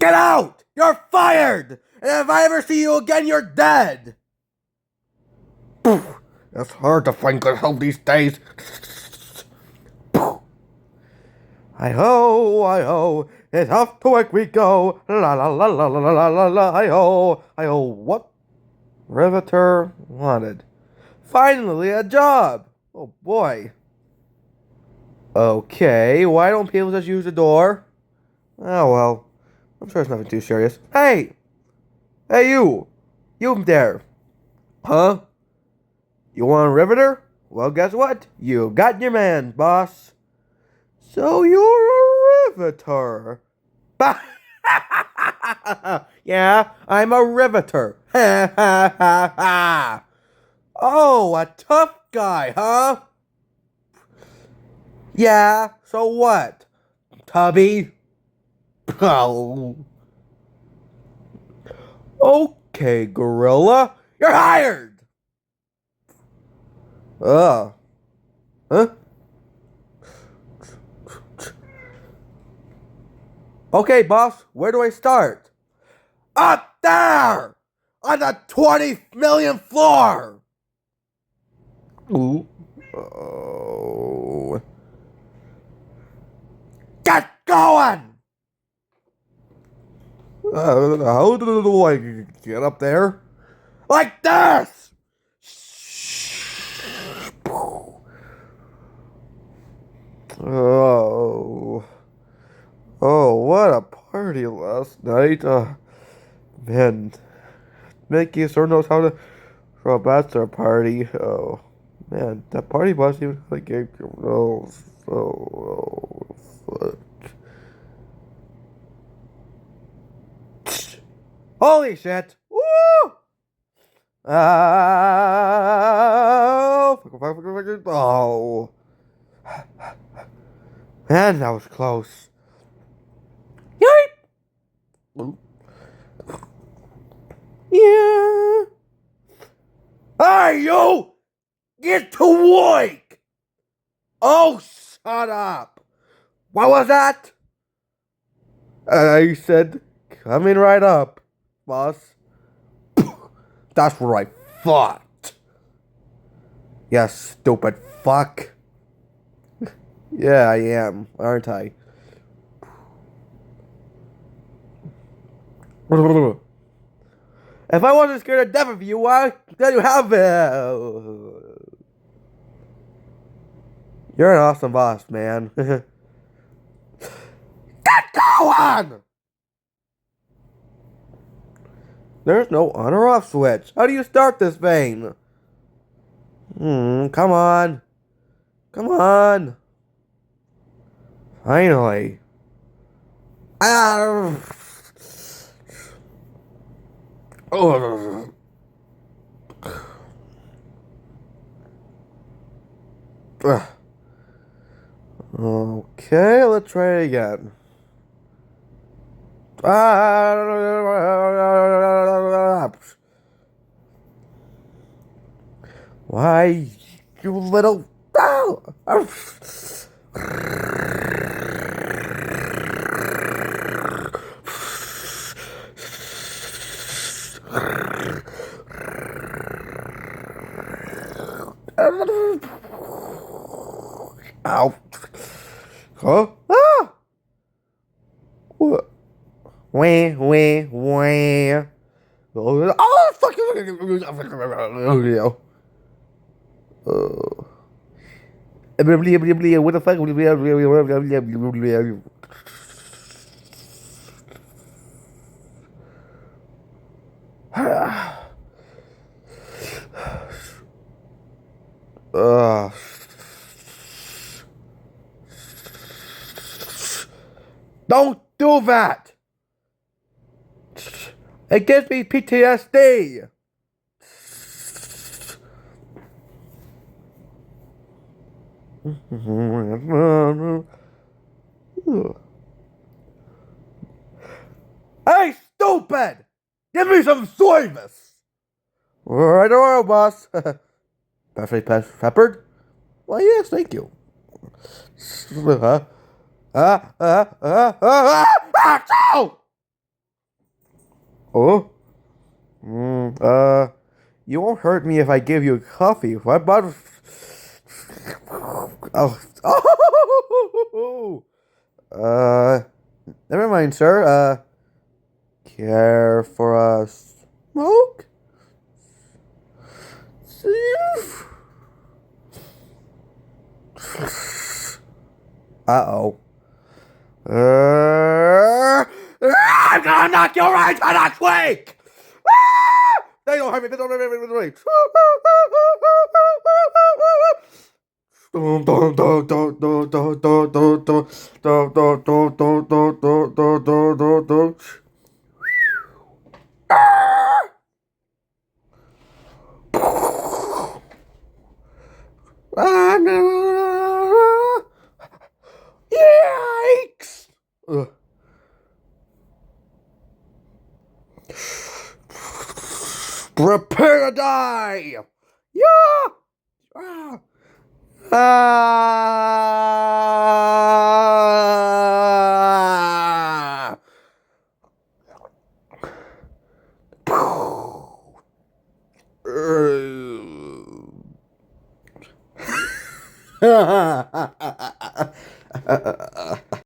Get out! You're fired! And if I ever see you again, you're dead! It's hard to find good help these days. Hi-ho, it's off to work we go. La la la la la la la la, hi-ho, what? Riveter wanted. Finally, a job! Oh boy. Okay, why don't people just use the door? Oh well, I'm sure it's nothing too serious. Hey! Hey you! You there! Huh? You want a riveter? Well, guess what? You got your man, boss. So you're a riveter. Yeah, I'm a riveter. Ha ha ha ha. Oh, a tough guy, huh? Yeah, so what? Tubby? Oh. Okay, gorilla. You're hired! Huh? Okay, boss, where do I start? Up there! On the 20 millionth floor! Ooh. Oh. Get going! How do I get up there? Like this! Oh. Oh, what a party last night. Man, Mickey sure knows how to throw a bachelor party. Oh, man, that party bus even like gave oh, fuck. Holy shit! Woo! Oh, man, that was close. Yeep! Yeah. Hey, you! Get to work! Oh, shut up! What was that? I said, coming right up, boss. That's what I thought. You stupid fuck. Yeah, I am, aren't I? If I wasn't scared to death of you, why did you have it? You're an awesome boss, man. Get going! There's no on or off switch. How do you start this thing? Come on. Come on. Finally. Ah. Oh. Okay, let's try it again. Why, you little... Ow. Huh? Ah! What? Wah, wah, wah. Oh, fuck you. What the fuck? Don't do that! It gives me PTSD! Hey, stupid! Give me some service! Right away, boss. Perfectly peppered? Well, yes, thank you. No! Oh? You won't hurt me if I give you coffee. What about... Oh. Oh! Never mind, sir. Care for a smoke? Uh-oh. I'm gonna knock your right on a quake! They don't hurt me. They don't hurt me. Yikes! Ugh. Prepare to die! Yeah! Ah! Ah!